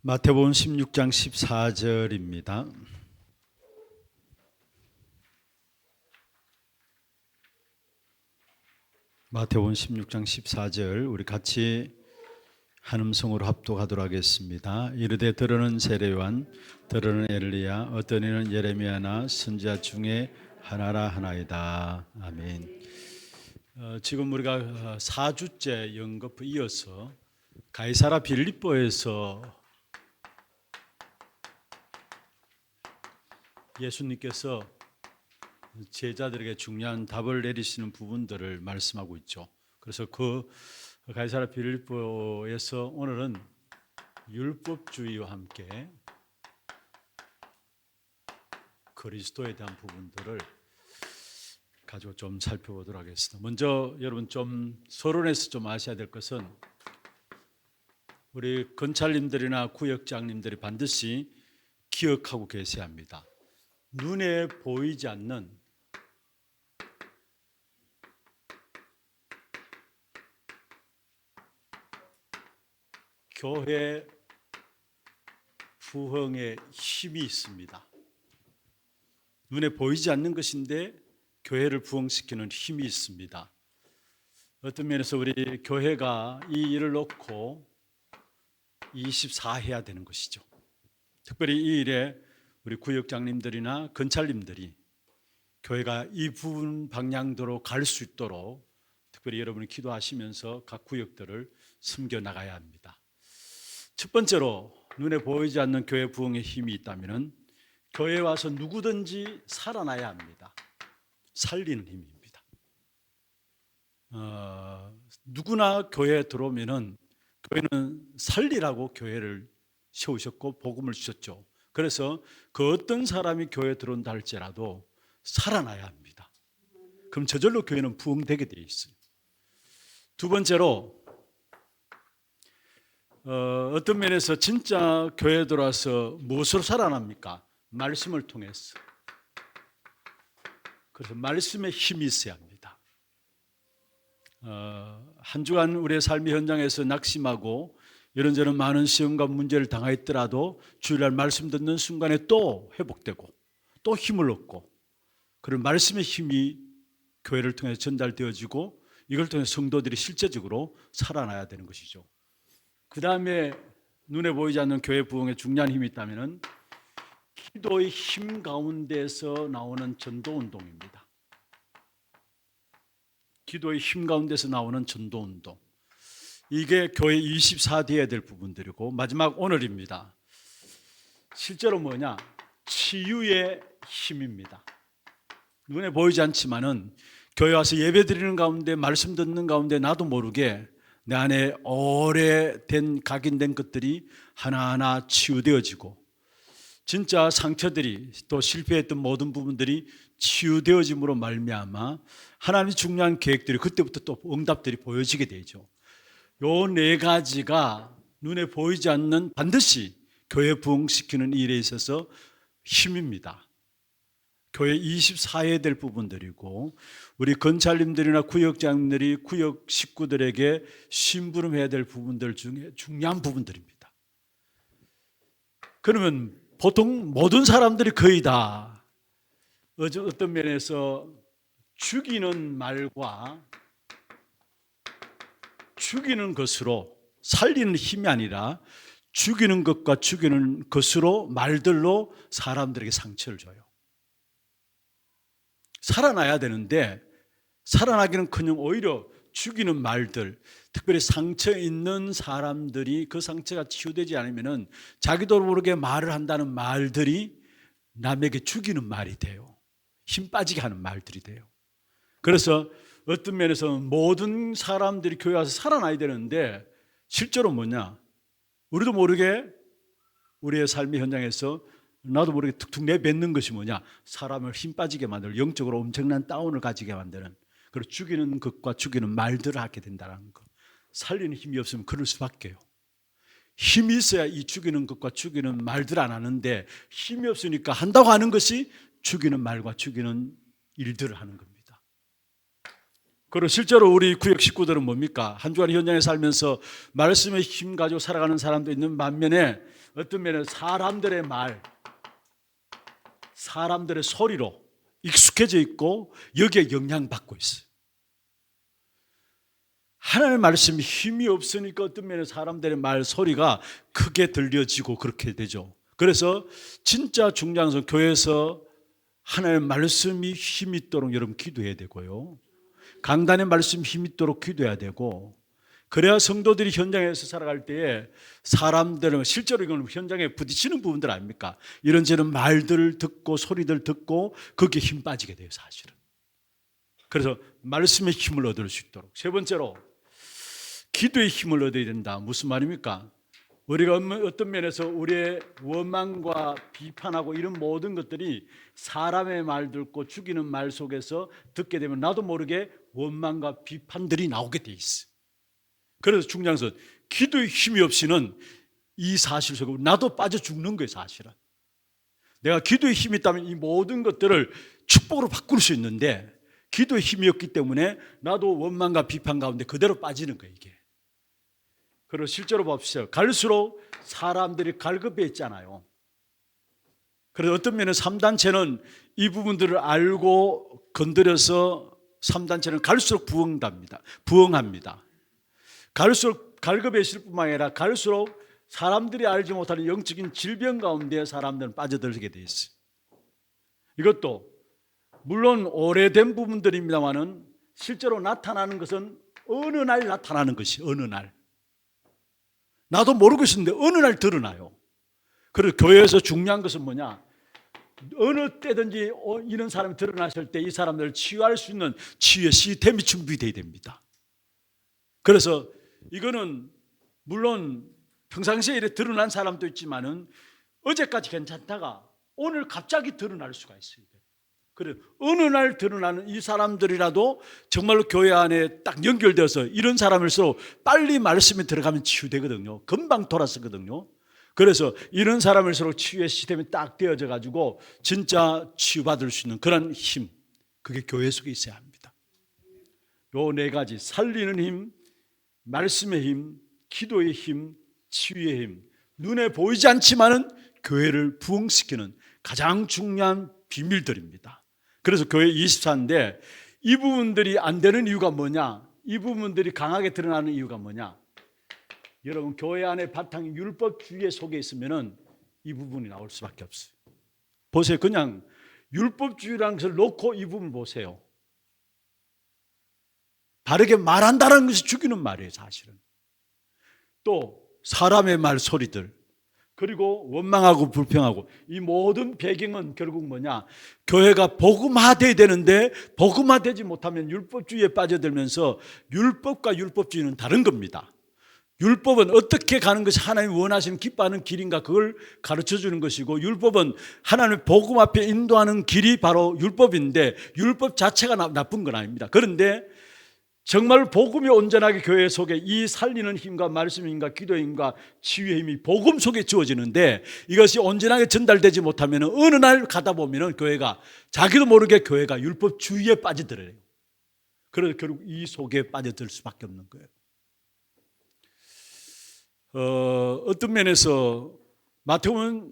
마태복음 16장 14절입니다. 마태복음 16장 14절 우리 같이 한 음성으로 합독하도록 하겠습니다. 이르되 들으는 세례요한 들으는 엘리야 어떤 이는 예레미야나 선지자 중에 하나라 하나이다. 아멘. 지금 우리가 4주째 연거푸 이어서 가이사라 빌립보에서 예수님께서 제자들에게 중요한 답을 내리시는 부분들을 말씀하고 있죠. 그래서 그 가이사라 빌립보에서 오늘은 율법주의와 함께 그리스도에 대한 부분들을 가지고 좀 살펴보도록 하겠습니다. 먼저 여러분 좀 서론에서 좀 아셔야 될 것은 우리 건찰님들이나 구역장님들이 반드시 기억하고 계셔야 합니다. 눈에 보이지 않는 교회 부흥의 힘이 있습니다. 눈에 보이지 않는 것인데 교회를 부흥시키는 힘이 있습니다. 어떤 면에서 우리 교회가 이 일을 놓고 24해야 되는 것이죠. 특별히 이 일에 우리 구역장님들이나 건찰님들이 교회가 이 부분 방향대로 갈 수 있도록 특별히 여러분이 기도하시면서 각 구역들을 숨겨나가야 합니다. 첫 번째로 눈에 보이지 않는 교회 부흥의 힘이 있다면 교회에 와서 누구든지 살아나야 합니다. 살리는 힘입니다. 누구나 교회에 들어오면 교회는 살리라고 교회를 세우셨고 복음을 주셨죠. 그래서 그 어떤 사람이 교회에 들어온다 할지라도 살아나야 합니다. 그럼 저절로 교회는 부흥되게 되어 있어요. 두 번째로 어떤 면에서 진짜 교회에 들어와서 무엇으로 살아납니까? 말씀을 통해서. 그래서 말씀에 힘이 있어야 합니다. 한 주간 우리의 삶의 현장에서 낙심하고 이런저런 많은 시험과 문제를 당하였더라도 주일날 말씀 듣는 순간에 또 회복되고 또 힘을 얻고 그런 말씀의 힘이 교회를 통해 전달되어지고 이걸 통해 성도들이 실제적으로 살아나야 되는 것이죠. 그 다음에 눈에 보이지 않는 교회 부흥에 중요한 힘이 있다면 기도의 힘 가운데서 나오는 전도운동입니다. 기도의 힘 가운데서 나오는 전도운동. 이게 교회 24대해야 될 부분들이고 마지막 오늘입니다. 실제로 뭐냐? 치유의 힘입니다. 눈에 보이지 않지만은 교회 와서 예배 드리는 가운데 말씀 듣는 가운데 나도 모르게 내 안에 오래된 각인된 것들이 하나하나 치유되어지고 진짜 상처들이 또 실패했던 모든 부분들이 치유되어짐으로 말미암아 하나님의 중요한 계획들이 그때부터 또 응답들이 보여지게 되죠. 요 네 가지가 눈에 보이지 않는 반드시 교회 부흥시키는 일에 있어서 힘입니다. 교회 24해야 될 부분들이고 우리 건찰님들이나 구역장님들이 구역 식구들에게 심부름해야 될 부분들 중에 중요한 부분들입니다. 그러면 보통 모든 사람들이 거의 다 어떤 면에서 죽이는 말과 죽이는 것으로 살리는 힘이 아니라 죽이는 것과 죽이는 것으로 말들로 사람들에게 상처를 줘요. 살아나야 되는데 살아나기는커녕 오히려 죽이는 말들, 특별히 상처 있는 사람들이 그 상처가 치유되지 않으면 자기도 모르게 말을 한다는 말들이 남에게 죽이는 말이 돼요. 힘 빠지게 하는 말들이 돼요. 그래서 어떤 면에서 모든 사람들이 교회 와서 살아나야 되는데 실제로 뭐냐? 우리도 모르게 우리의 삶의 현장에서 나도 모르게 툭툭 내뱉는 것이 뭐냐? 사람을 힘 빠지게 만들고 영적으로 엄청난 다운을 가지게 만드는 그리고 죽이는 것과 죽이는 말들을 하게 된다는 것. 살리는 힘이 없으면 그럴 수밖에요. 힘이 있어야 이 죽이는 것과 죽이는 말들 안 하는데 힘이 없으니까 한다고 하는 것이 죽이는 말과 죽이는 일들을 하는 겁니다. 그리고 실제로 우리 구역 식구들은 뭡니까? 한 주간 현장에 살면서 말씀의 힘 가지고 살아가는 사람도 있는 반면에 어떤 면에 사람들의 말, 사람들의 소리로 익숙해져 있고 여기에 영향받고 있어요. 하나님의 말씀이 힘이 없으니까 어떤 면에 사람들의 말 소리가 크게 들려지고 그렇게 되죠. 그래서 진짜 중요한 것은 교회에서 하나님의 말씀이 힘 있도록 여러분 기도해야 되고요. 강단의 말씀 힘 있도록 기도해야 되고, 그래야 성도들이 현장에서 살아갈 때에 사람들은 실제로 이건 현장에 부딪히는 부분들 아닙니까? 이런저런 말들을 듣고 소리들 듣고 거기에 힘 빠지게 돼요, 사실은. 그래서 말씀의 힘을 얻을 수 있도록. 세 번째로 기도의 힘을 얻어야 된다. 무슨 말입니까? 우리가 어떤 면에서 우리의 원망과 비판하고 이런 모든 것들이 사람의 말 듣고 죽이는 말 속에서 듣게 되면 나도 모르게 원망과 비판들이 나오게 돼 있어. 그래서 중요한 것은 기도의 힘이 없이는 이 사실 속에 나도 빠져 죽는 거예요, 사실은. 내가 기도의 힘이 있다면 이 모든 것들을 축복으로 바꿀 수 있는데 기도의 힘이 없기 때문에 나도 원망과 비판 가운데 그대로 빠지는 거예요, 이게. 그리고 실제로 봅시다. 갈수록 사람들이 갈급해 있잖아요. 그래서 어떤 면에 3단체는 이 부분들을 알고 건드려서 3단체는 갈수록 부흥합니다. 갈수록 갈급해 있을 뿐만 아니라 갈수록 사람들이 알지 못하는 영적인 질병 가운데 사람들은 빠져들게 돼 있어요. 이것도 물론 오래된 부분들입니다만은 실제로 나타나는 것은 어느 날 나타나는 것이 어느 날. 나도 모르고 있었는데 어느 날 드러나요. 그래서 교회에서 중요한 것은 뭐냐? 어느 때든지 이런 사람이 드러났을 때 이 사람들을 치유할 수 있는 치유의 시스템이 준비되어야 됩니다. 그래서 이거는 물론 평상시에 이렇게 드러난 사람도 있지만은 어제까지 괜찮다가 오늘 갑자기 드러날 수가 있어요. 그래 어느 날 드러나는 이 사람들이라도 정말로 교회 안에 딱 연결되어서 이런 사람일수록 빨리 말씀에 들어가면 치유되거든요. 금방 돌아서거든요. 그래서 이런 사람일수록 치유의 시스템이 딱 되어져 가지고 진짜 치유받을 수 있는 그런 힘, 그게 교회 속에 있어야 합니다. 요 네 가지, 살리는 힘, 말씀의 힘, 기도의 힘, 치유의 힘, 눈에 보이지 않지만은 교회를 부흥시키는 가장 중요한 비밀들입니다. 그래서 교회 24인데 이 부분들이 안 되는 이유가 뭐냐? 이 부분들이 강하게 드러나는 이유가 뭐냐? 여러분 교회 안에 바탕이 율법주의 속에 있으면은 이 부분이 나올 수밖에 없어요. 보세요. 그냥 율법주의라는 것을 놓고 이 부분 보세요. 바르게 말한다는 것이 죽이는 말이에요, 사실은. 또 사람의 말 소리들, 그리고 원망하고 불평하고, 이 모든 배경은 결국 뭐냐? 교회가 복음화돼야 되는데 복음화되지 못하면 율법주의에 빠져들면서 율법과 율법주의는 다른 겁니다. 율법은 어떻게 가는 것이 하나님이 원하시는 기뻐하는 길인가, 그걸 가르쳐주는 것이고, 율법은 하나님의 복음 앞에 인도하는 길이 바로 율법인데 율법 자체가 나쁜 건 아닙니다. 그런데 정말 복음이 온전하게 교회 속에 이 살리는 힘과 말씀의 힘과 기도의 힘과 치유의 힘이 복음 속에 주어지는데 이것이 온전하게 전달되지 못하면 어느 날 가다 보면 교회가 자기도 모르게 교회가 율법주의에 빠져들어요. 그래서 결국 이 속에 빠져들 수밖에 없는 거예요. 어떤 면에서 마태복음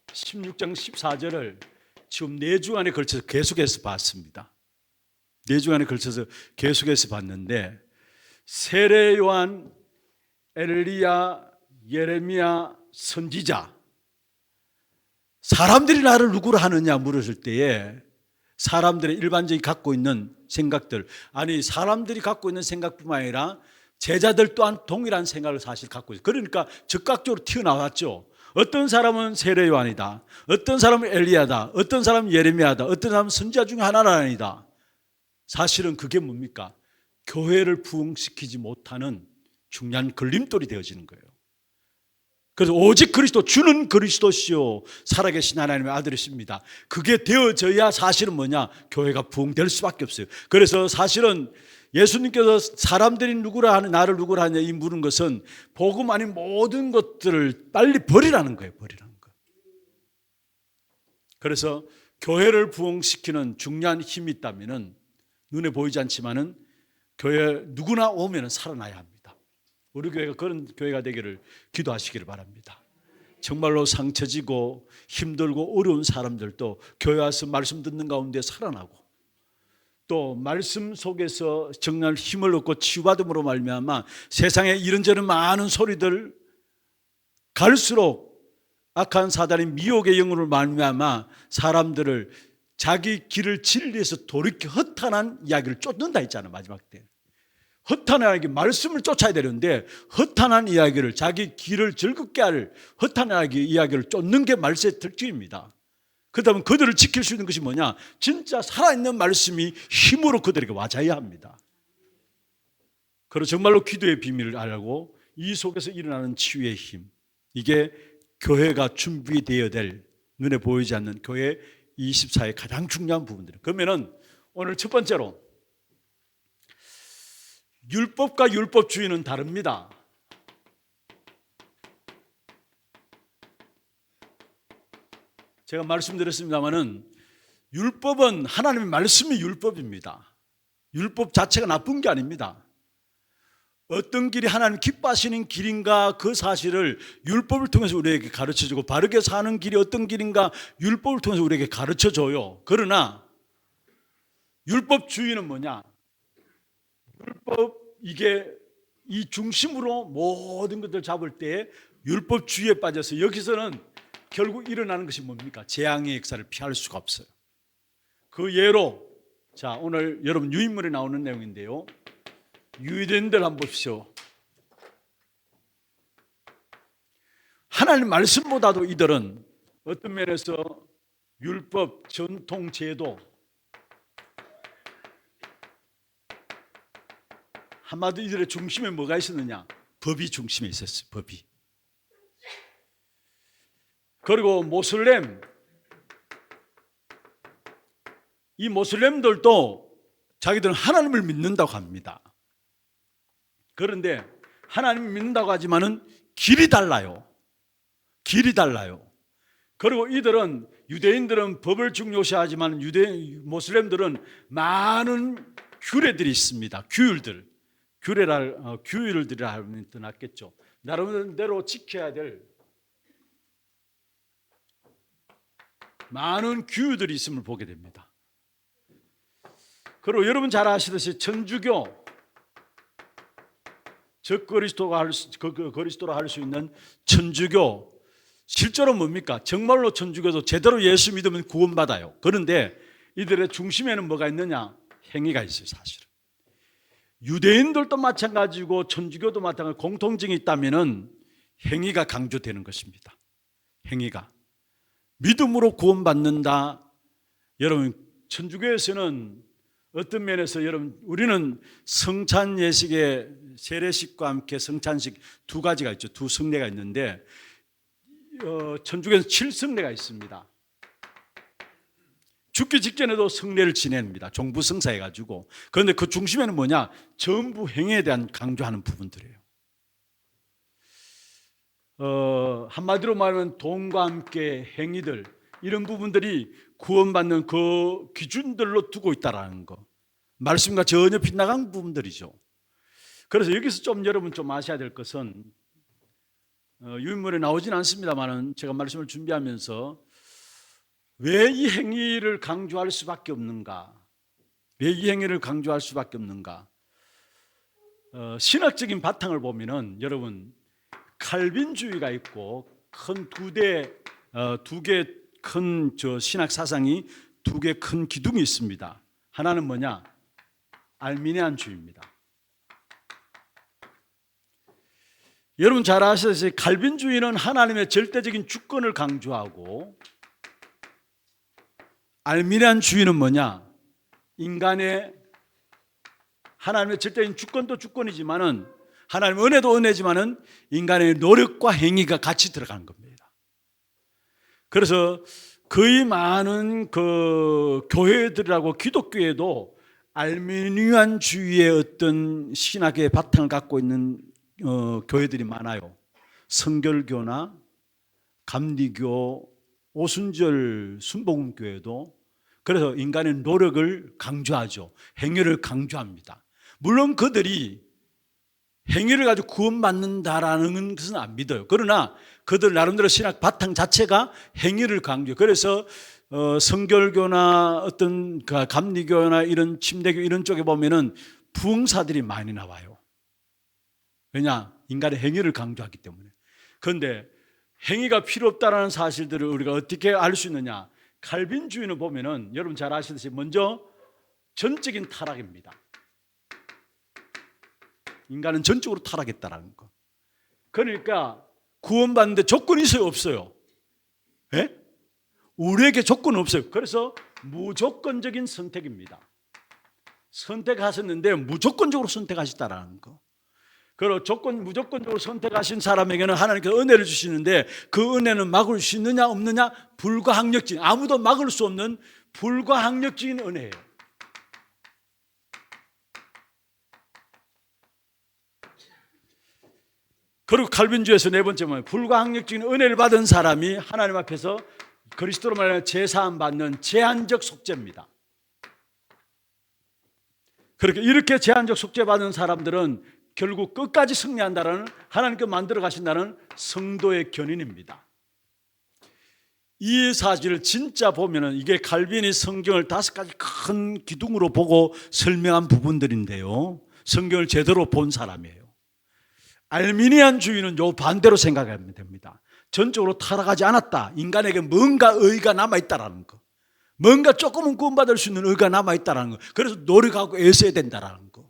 16장 14절을 지금 4주간에 걸쳐서 계속해서 봤습니다. 4주간에 걸쳐서 계속해서 봤는데 세례 요한, 엘리야, 예레미야, 선지자, 사람들이 나를 누구로 하느냐 물었을 때에 사람들의 일반적인 갖고 있는 생각들, 아니 사람들이 갖고 있는 생각뿐만 아니라 제자들 또한 동일한 생각을 사실 갖고 있어요. 그러니까 즉각적으로 튀어나왔죠. 어떤 사람은 세례 요한이다, 어떤 사람은 엘리야다, 어떤 사람은 예레미야다, 어떤 사람은 선지자 중에 하나라니다. 사실은 그게 뭡니까? 교회를 부흥시키지 못하는 중요한 걸림돌이 되어지는 거예요. 그래서 오직 그리스도, 주는 그리스도시요 살아계신 하나님의 아들이십니다. 그게 되어져야 사실은 뭐냐? 교회가 부흥될 수밖에 없어요. 그래서 사실은 예수님께서 사람들이 누구라 하냐, 나를 누구라 하냐 이 물은 것은 복음 아닌 모든 것들을 빨리 버리라는 거예요. 버리라는 거. 그래서 교회를 부흥시키는 중요한 힘이 있다면은 눈에 보이지 않지만은 교회 누구나 오면 살아나야 합니다. 우리 교회가 그런 교회가 되기를 기도하시기를 바랍니다. 정말로 상처지고 힘들고 어려운 사람들도 교회 와서 말씀 듣는 가운데 살아나고, 또 말씀 속에서 정말 힘을 얻고 치유받음으로 말미암아 세상에 이런저런 많은 소리들, 갈수록 악한 사단의 미혹의 영으로 말미암아 사람들을 자기 길을 진리에서 돌이켜 허탄한 이야기를 쫓는다 했잖아요. 마지막 때 허탄한 이야기, 말씀을 쫓아야 되는데 허탄한 이야기를, 자기 길을 즐겁게 할 허탄한 이야기를 쫓는 게 말세의 특징입니다. 그렇다면 그들을 지킬 수 있는 것이 뭐냐? 진짜 살아있는 말씀이 힘으로 그들에게 와닿아야 합니다. 그리고 정말로 기도의 비밀을 알고 이 속에서 일어나는 치유의 힘, 이게 교회가 준비되어야 될, 눈에 보이지 않는 교회 24의 가장 중요한 부분들이에요. 그러면은 오늘 첫 번째로, 율법과 율법주의는 다릅니다. 제가 말씀드렸습니다마는 율법은, 하나님의 말씀이 율법입니다. 율법 자체가 나쁜 게 아닙니다. 어떤 길이 하나님 기뻐하시는 길인가, 그 사실을 율법을 통해서 우리에게 가르쳐주고, 바르게 사는 길이 어떤 길인가 율법을 통해서 우리에게 가르쳐줘요. 그러나 율법주의는 뭐냐? 율법, 이게 이 중심으로 모든 것들 잡을 때 율법주의에 빠져서 여기서는 결국 일어나는 것이 뭡니까? 재앙의 역사를 피할 수가 없어요. 그 예로, 자, 오늘 여러분 유인물에 나오는 내용인데요, 유대인들 한번 보십시오. 하나님 말씀보다도 이들은 어떤 면에서 율법, 전통, 제도, 한마디로 이들의 중심에 뭐가 있었느냐? 법이 중심에 있었어요. 법이. 그리고 모슬렘, 이 모슬렘들도 자기들은 하나님을 믿는다고 합니다. 그런데 하나님을 믿는다고 하지만은 길이 달라요. 길이 달라요. 그리고 이들은, 유대인들은 법을 중요시하지만 모슬렘들은 많은 규례들이 있습니다. 규율들이라 하면 더 낫겠죠. 나름대로 지켜야 될 많은 규율들이 있음을 보게 됩니다. 그리고 여러분 잘 아시듯이 천주교, 적 그리스도로 할 수 있는 천주교, 실제로 뭡니까? 정말로 천주교도 제대로 예수 믿으면 구원받아요. 그런데 이들의 중심에는 뭐가 있느냐? 행위가 있어요. 사실은 유대인들도 마찬가지고 천주교도 마찬가지고 공통점이 있다면은 행위가 강조되는 것입니다. 행위가. 믿음으로 구원받는다. 여러분, 천주교에서는 어떤 면에서, 여러분, 우리는 성찬 예식의 세례식과 함께 성찬식 두 가지가 있죠. 두 성례가 있는데 천주교에서 7성례가 있습니다. 죽기 직전에도 성례를 지냅니다. 종부성사 해가지고. 그런데 그 중심에는 뭐냐? 전부 행위에 대한 강조하는 부분들이에요. 한마디로 말하면 돈과 함께 행위들, 이런 부분들이 구원받는 그 기준들로 두고 있다는 거, 말씀과 전혀 빗나간 부분들이죠. 그래서 여기서 좀 여러분 좀 아셔야 될 것은, 유인물에 나오진 않습니다만 제가 말씀을 준비하면서 왜 이 행위를 강조할 수밖에 없는가, 왜 이 행위를 강조할 수밖에 없는가, 신학적인 바탕을 보면은 여러분, 칼빈주의가 있고 큰 두 개 큰 신학 사상이, 두 개 큰 기둥이 있습니다. 하나는 뭐냐? 알미니안주의입니다. 여러분 잘 아시다시피 칼빈주의는 하나님의 절대적인 주권을 강조하고, 알미니안주의는 뭐냐? 인간의, 하나님의 절대적인 주권도 주권이지만은, 하나님의 은혜도 은혜지만은 인간의 노력과 행위가 같이 들어가는 겁니다. 그래서 거의 많은 그 교회들이라고, 기독교에도 알미니안주의의 어떤 신학의 바탕을 갖고 있는 교회들이 많아요. 성결교나 감리교, 오순절 순복음교회도. 그래서 인간의 노력을 강조하죠. 행위를 강조합니다. 물론 그들이 행위를 가지고 구원받는다라는 것은 안 믿어요. 그러나 그들 나름대로 신학 바탕 자체가 행위를 강조해요. 그래서 성결교나 어떤 감리교나 이런 침례교 이런 쪽에 보면은 부흥사들이 많이 나와요. 왜냐? 인간의 행위를 강조하기 때문에. 그런데 행위가 필요 없다라는 사실들을 우리가 어떻게 알 수 있느냐? 칼빈주의는 보면은 여러분 잘 아시듯이 먼저 전적인 타락입니다. 인간은 전적으로 타락했다라는 거. 그러니까 구원받는데 조건이 있어요, 없어요? 예? 우리에게 조건은 없어요. 그래서 무조건적인 선택입니다. 선택하셨는데 무조건적으로 선택하셨다라는 거. 그리고 무조건적으로 선택하신 사람에게는 하나님께서 은혜를 주시는데 그 은혜는 막을 수 있느냐 없느냐? 불가항력적인, 아무도 막을 수 없는 불가항력적인 은혜예요. 그리고 칼빈주의에서 네 번째 뭐예요? 불가항력적인 은혜를 받은 사람이 하나님 앞에서 그리스도로 말하는 제사함 받는 제한적 속죄입니다. 그렇게 이렇게 제한적 속죄 받은 사람들은 결국 끝까지 승리한다는 하나님께 만들어 가신다는 성도의 견인입니다. 이 사실을 진짜 보면은 이게 칼빈이 성경을 5가지 큰 기둥으로 보고 설명한 부분들인데요. 성경을 제대로 본 사람이에요. 알미니안주의는 요 반대로 생각하면 됩니다. 전적으로 타락하지 않았다. 인간에게 뭔가 의의가 남아있다라는 거. 뭔가 조금은 구원받을 수 있는 의의가 남아있다라는 거. 그래서 노력하고 애써야 된다라는 거.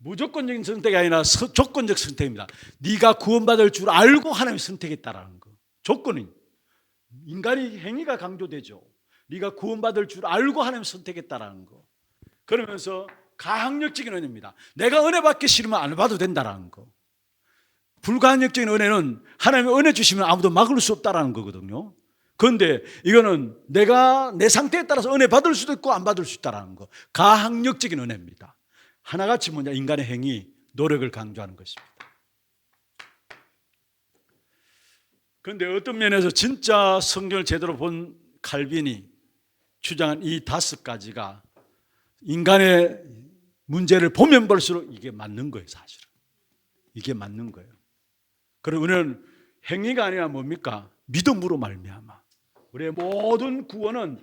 무조건적인 선택이 아니라 조건적 선택입니다. 네가 구원받을 줄 알고 하나님이 선택했다라는 거. 조건은 인간이 행위가 강조되죠. 네가 구원받을 줄 알고 하나님이 선택했다라는 거. 그러면서 가항력적인 은혜입니다. 내가 은혜 받기 싫으면 안 받아도 된다라는 거. 불가항력적인 은혜는 하나님의 은혜 주시면 아무도 막을 수 없다라는 거거든요. 그런데 이거는 내가 내 상태에 따라서 은혜 받을 수도 있고 안 받을 수 있다라는 거. 가항력적인 은혜입니다. 하나같이 뭐냐? 인간의 행위, 노력을 강조하는 것입니다. 그런데 어떤 면에서 진짜 성경을 제대로 본 칼빈이 주장한 이 5가지가 인간의 문제를 보면 볼수록 이게 맞는 거예요, 사실은. 이게 맞는 거예요. 그리고 우리는 행위가 아니라 뭡니까? 믿음으로 말미암아. 우리의 모든 구원은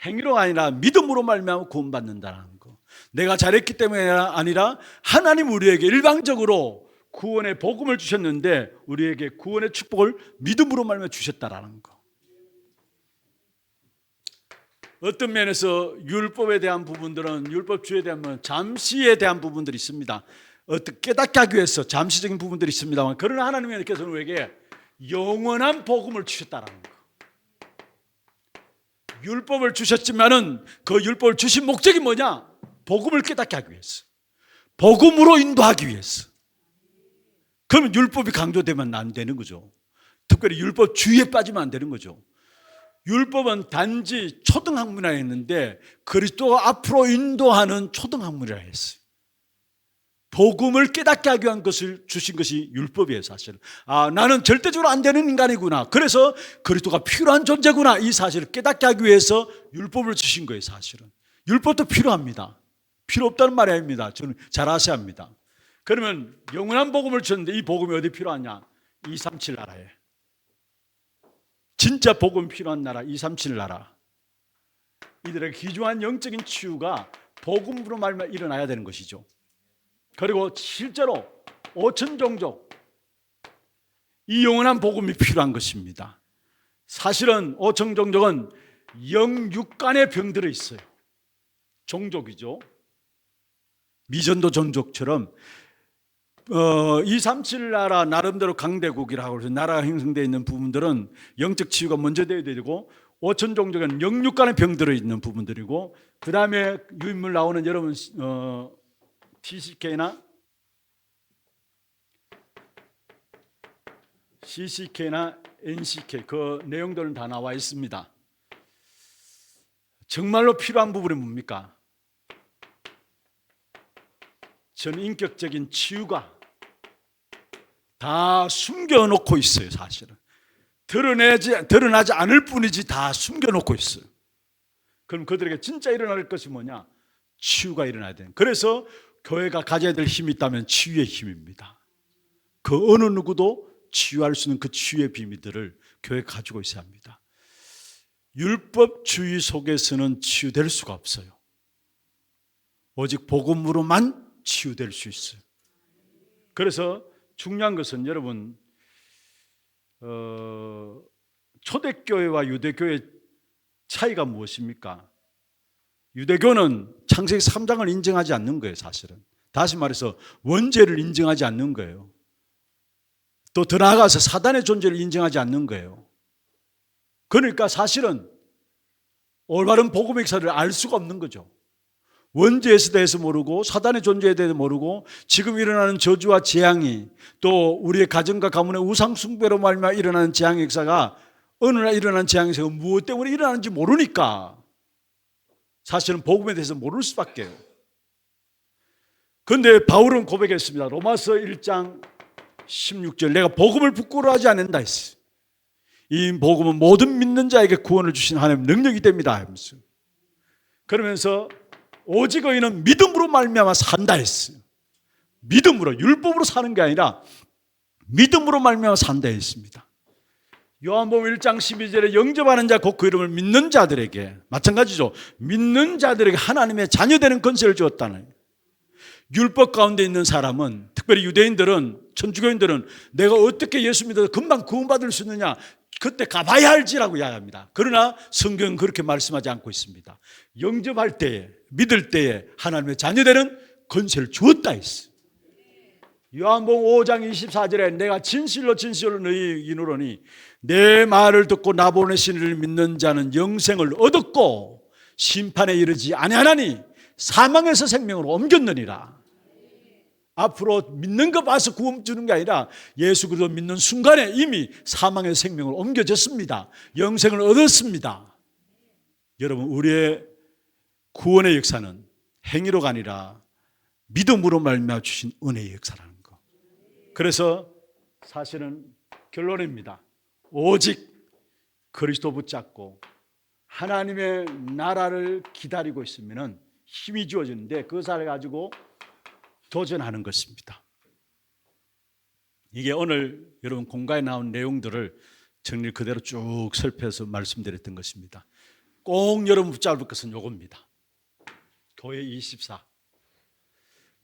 행위로 아니라 믿음으로 말미암아 구원받는다는 거. 내가 잘했기 때문에 아니라 하나님 우리에게 일방적으로 구원의 복음을 주셨는데 우리에게 구원의 축복을 믿음으로 말미암아 주셨다라는 거. 어떤 면에서 율법에 대한 부분들은 율법주의에 대한 잠시에 대한 부분들이 있습니다. 어떻게 깨닫게 하기 위해서 잠시적인 부분들이 있습니다만 그러나 하나님께서는 우리에게 영원한 복음을 주셨다라는 거. 율법을 주셨지만은 그 율법을 주신 목적이 뭐냐? 복음을 깨닫게 하기 위해서. 복음으로 인도하기 위해서. 그러면 율법이 강조되면 안 되는 거죠. 특별히 율법주의에 빠지면 안 되는 거죠. 율법은 단지 초등학문이라 했는데 그리스도가 앞으로 인도하는 초등학문이라 했어요. 복음을 깨닫게 하기 위한 것을 주신 것이 율법이에요, 사실은. 나는 절대적으로 안 되는 인간이구나. 그래서 그리스도가 필요한 존재구나. 이 사실을 깨닫게 하기 위해서 율법을 주신 거예요, 사실은. 율법도 필요합니다. 필요 없다는 말이 아닙니다. 저는 잘 아셔야 합니다. 그러면 영원한 복음을 주셨는데 이 복음이 어디 필요하냐? 237 나라에. 진짜 복음 필요한 나라, 237 나라. 이들의 귀중한 영적인 치유가 복음으로 말미암아 일어나야 되는 것이죠. 그리고 실제로 5천 종족, 이 영원한 복음이 필요한 것입니다. 사실은 5천 종족은 영육간의 병들어 있어요. 종족이죠. 미전도 종족처럼 237 나라 나름대로 강대국이라고 해서 나라가 형성되어 있는 부분들은 영적 치유가 먼저 되어야 되고 5천 종족은 영육간의 병들어 있는 부분들이고 그 다음에 유인물 나오는 여러분 TCK나 CCK나 NCK 그 내용들은 다 나와 있습니다. 정말로 필요한 부분이 뭡니까? 전인격적인 치유가 다 숨겨놓고 있어요. 사실은 드러나지 않을 뿐이지 다 숨겨놓고 있어요. 그럼 그들에게 진짜 일어날 것이 뭐냐? 치유가 일어나야 돼요. 그래서 교회가 가져야 될 힘이 있다면 치유의 힘입니다. 그 어느 누구도 치유할 수 있는 그 치유의 비밀들을 교회가 가지고 있어야 합니다. 율법주의 속에서는 치유될 수가 없어요. 오직 복음으로만 치유될 수 있어요. 그래서 중요한 것은 여러분, 초대교회와 유대교회의 차이가 무엇입니까? 유대교는 창세기 3장을 인정하지 않는 거예요. 사실은 다시 말해서 원죄를 인정하지 않는 거예요. 또 더 나아가서 사단의 존재를 인정하지 않는 거예요. 그러니까 사실은 올바른 복음의 역사를 알 수가 없는 거죠. 원죄에 대해서 모르고 사단의 존재에 대해서 모르고 지금 일어나는 저주와 재앙이 또 우리의 가정과 가문의 우상 숭배로 말미암아 일어나는 재앙의 역사가 어느 날 일어난 재앙의 역사가 무엇 때문에 일어나는지 모르니까 사실은 복음에 대해서 모를 수밖에요. 그런데 바울은 고백했습니다. 로마서 1장 16절, 내가 복음을 부끄러워하지 않는다 했어요. 이 복음은 모든 믿는 자에게 구원을 주신 하나님 능력이 됩니다 하면서, 그러면서 오직 의인은 믿음으로 말미암아 산다 했어요. 믿음으로, 율법으로 사는 게 아니라 믿음으로 말미암아 산다 했습니다. 요한복음 1장 12절에 영접하는 자 곧 그 이름을 믿는 자들에게, 마찬가지죠, 믿는 자들에게 하나님의 자녀되는 권세를 주었다는. 율법 가운데 있는 사람은, 특별히 유대인들은, 천주교인들은 내가 어떻게 예수 믿어서 금방 구원받을 수 있느냐, 그때 가봐야 알지라고 이야기합니다. 그러나 성경은 그렇게 말씀하지 않고 있습니다. 영접할 때에, 믿을 때에 하나님의 자녀되는 권세를 주었다 했어요. 요한복음 5장 24절에 내가 진실로 진실로 너희 이르노니 내 말을 듣고 나 보내신 이를 믿는 자는 영생을 얻었고 심판에 이르지 아니하나니 사망에서 생명으로 옮겼느니라. 앞으로 믿는 거 봐서 구원 주는 게 아니라 예수 그리스도 믿는 순간에 이미 사망의 생명을 옮겨졌습니다. 영생을 얻었습니다. 여러분, 우리의 구원의 역사는 행위로가 아니라 믿음으로 말미암아 주신 은혜의 역사라는 거. 그래서 사실은 결론입니다. 오직 그리스도 붙잡고 하나님의 나라를 기다리고 있으면 힘이 주어지는데 그것을 가지고 도전하는 것입니다. 이게 오늘 여러분 공가에 나온 내용들을 정리 그대로 쭉 살펴서 말씀드렸던 것입니다. 꼭 여러분 붙잡을 것은 요겁니다. 교회 24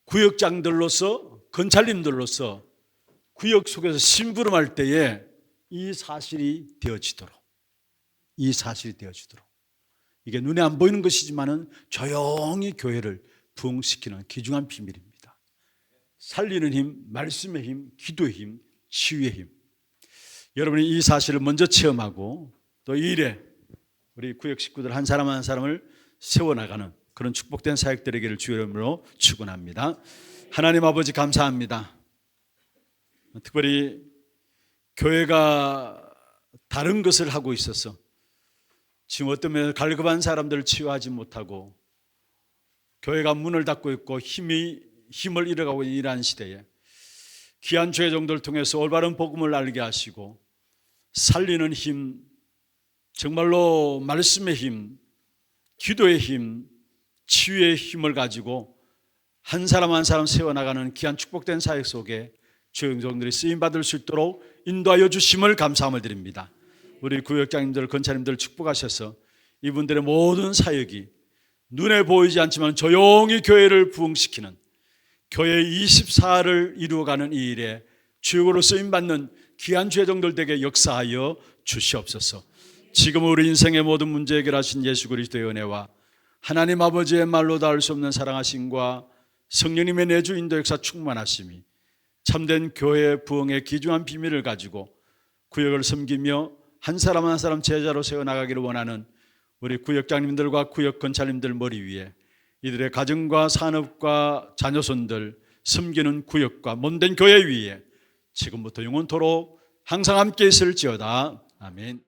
구역장들로서, 건찰님들로서 구역 속에서 심부름할 때에 이 사실이 되어지도록, 이게 눈에 안 보이는 것이지만은 조용히 교회를 부흥시키는 귀중한 비밀입니다. 살리는 힘, 말씀의 힘, 기도의 힘, 치유의 힘. 여러분이 이 사실을 먼저 체험하고 또 이 일에 우리 구역 식구들 한 사람 한 사람을 세워나가는 그런 축복된 사역 되기를 주의 이름으로 축원합니다. 하나님 아버지 감사합니다. 특별히 교회가 다른 것을 하고 있어서 지금 어떤 면에서 갈급한 사람들을 치유하지 못하고 교회가 문을 닫고 있고 힘을 잃어가고 있는 이러한 시대에 귀한 주의 종들을 통해서 올바른 복음을 알게 하시고 살리는 힘, 정말로 말씀의 힘, 기도의 힘, 치유의 힘을 가지고 한 사람 한 사람 세워나가는 귀한 축복된 사역 속에 주의 종들이 쓰임받을 수 있도록 인도하여 주심을 감사함을 드립니다. 우리 구역장님들, 건차님들 축복하셔서 이분들의 모든 사역이 눈에 보이지 않지만 조용히 교회를 부흥시키는 교회 24를 이루어가는 이 일에 주역으로 쓰임받는 귀한 주의 종들 되게 역사하여 주시옵소서. 지금 우리 인생의 모든 문제 해결하신 예수 그리스도의 은혜와 하나님 아버지의 말로 닿을 수 없는 사랑하심과 성령님의 내주 인도 역사 충만하심이 참된 교회 부흥의 귀중한 비밀을 가지고 구역을 섬기며 한 사람 한 사람 제자로 세워나가기를 원하는 우리 구역장님들과 구역 건찰님들 머리 위에 이들의 가정과 산업과 자녀손들 섬기는 구역과 몸된 교회 위에 지금부터 영원토록 항상 함께 있을지어다. 아멘.